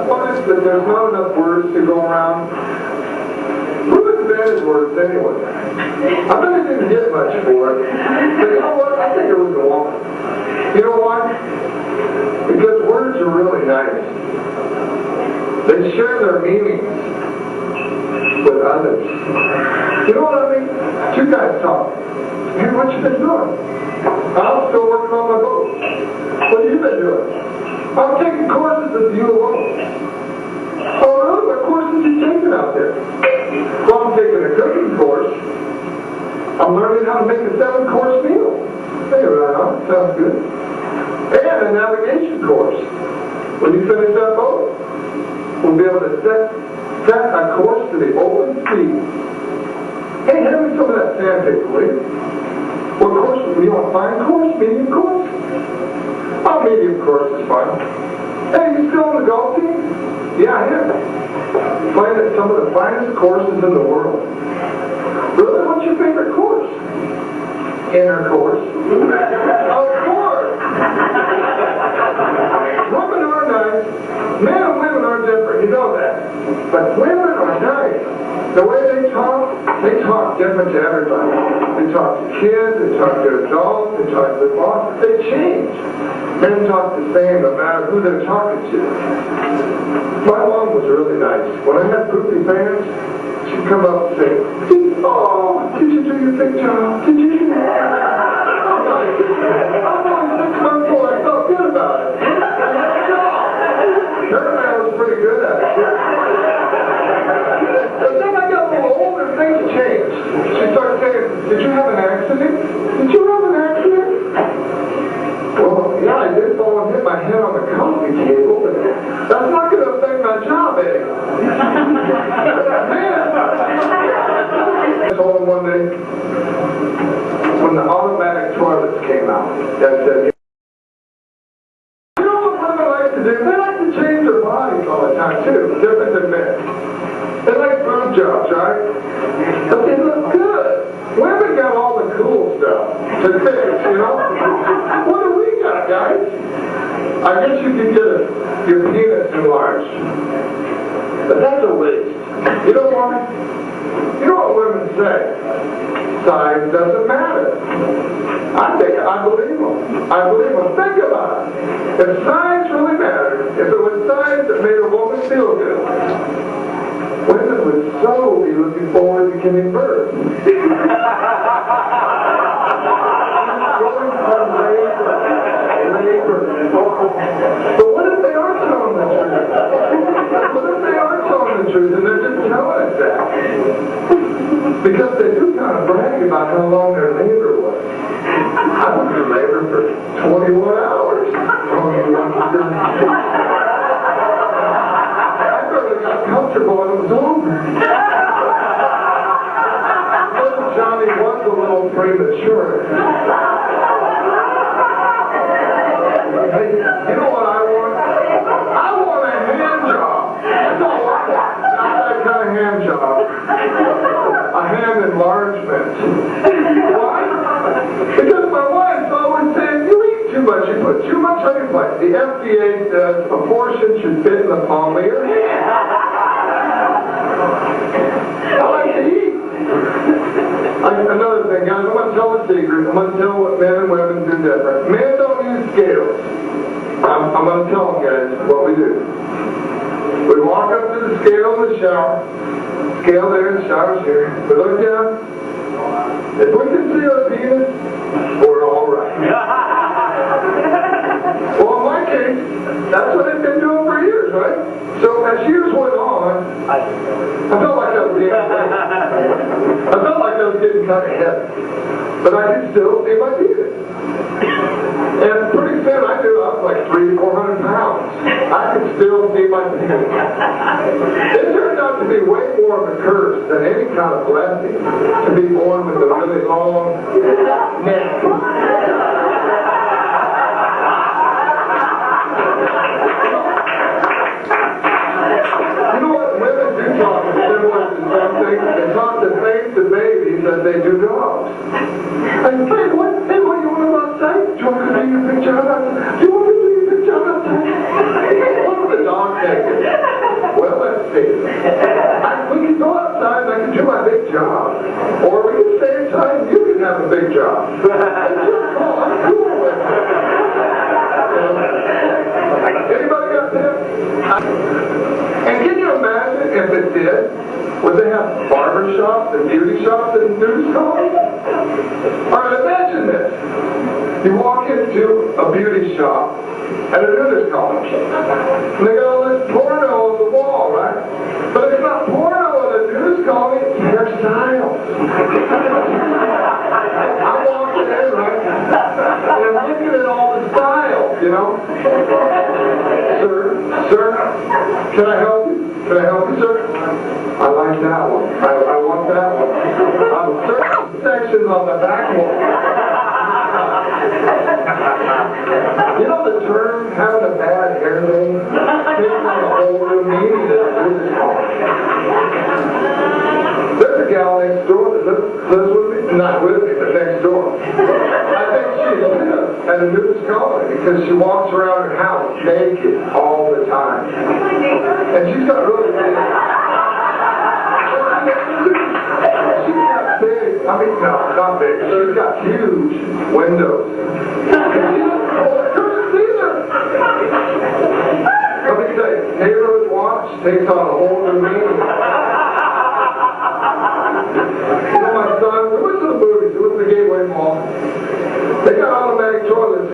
Honest that there's not enough words to go around. Who invented words anyway? I bet I didn't get much for it. But you know what? I think it was a woman. You know why? Because words are really nice. They share their meanings with others. You know what I mean? Two guys talk. Hey, what you been doing? I'm still working on my boat. What have you been doing? I'm taking courses at the U of O. Oh, really? What courses are you taking out there? Well, I'm taking a cooking course. I'm learning how to make a 7-course meal. Hey, right on. Sounds good. And a navigation course. When you finish that boat, we'll be able to set a course to the open sea. Hey, hand me some of that sandpaper, will you? What course? Do you want fine course? Medium course? Oh, medium course is fine. Hey, you still on the golf team? Yeah, I am. Playing at some of the finest courses in the world. Really? What's your favorite course? Intercourse. Of course! Women are nice. Men and women are different, you know that. But women are nice. The way they talk different to everybody. They talk to kids, they talk to adults, they talk to their bosses. They change. Men talk the same no matter who they're talking to. My mom was really nice. When I had poopy pants, she'd come up and say, oh, did you do your big job? Did you? I'm only 6 months old. I felt good about it. Her man was pretty good at it. But then I got a little older, things changed. She started saying, did you have an accident? Did you have an accident? Well, yeah, I did fall and hit my head on the coffee table, but that's not going to affect my job, Eddie. Man! I told him one day, when the automatic toilets came out, I said, you know what women like to do? They like to change their bodies all the time, too, different than men. They like boob jobs, right? But they look good. Women got all the cool stuff to fix, you know? What do we got, guys? I guess you could get your penis enlarged. But that's a waste. You know why? You know what women say? Size doesn't matter. I believe them. I believe them. Think about it. If size really mattered, if it was size that made a woman feel good, women would so be looking forward to giving birth. Going from labor. But what if they are telling the truth? What if they are telling the truth and they're just telling us that? Because they do kind of brag about how long their labor was. I was in labor for 21 hours. Comfortable and it was over. Little Johnny was a little premature. Hey, you know what I want? I want a hand job. That's all I want. Not that kind of hand job. A hand enlargement. Why? Because my wife's always saying, you eat too much, you put too much on your plate. The FDA says a portion should fit in the palm of your hand. I like to eat. Another thing, guys, I'm going to tell a secret. I'm going to tell what men and women do different. Men don't use scales. I'm going to tell them, guys, what we do. We walk up to the scale in the shower. Scale there, the shower's here. We look down. If we can see our penis, we're all right. Well, in my case, that's what they've been doing for years, right? So as years went on, I felt like I was getting kind of heavy. But I could still see my penis. And pretty soon I knew I was like 300-400 pounds. I could still see my penis. It turned out to be way more of a curse than any kind of blessing to be born with a really long neck. They talk to face the babies as they do dogs. And hey, what you want outside? Do you want to do your picture outside? Do you want to do your picture outside? What are the dog naked? big job. Or we can stay in time, you can have a big job. It's your call. I'm cool with it. Anybody got that? And can you imagine if it did? Would they have barber shops and beauty shops and nudist colonies? All right, imagine this. You walk into a beauty shop at a nudist colony. And they got all this porno on the wall, right? But it's not porno at a nudist colony, it's hairstyles. I'm walking in, right? And I'm looking at all the styles, you know? Sir, can I help you? Can I help you, sir? I like that one. I want that one. Certain sections on the back wall. You know the term having a bad hair day takes on a whole new meaning in a nudist colony. There's a gal next door that lives with me, not with me, but next door. I think she lives at a nudist colony because she walks around her house naked all the time. And she's got really big. She's got big, I mean, no, not big. She's got huge windows. Let me tell you, neighborhood watch takes on a whole new meaning. You know, my son, we went to the movies, we went to the Gateway Mall. They got automatic toilets.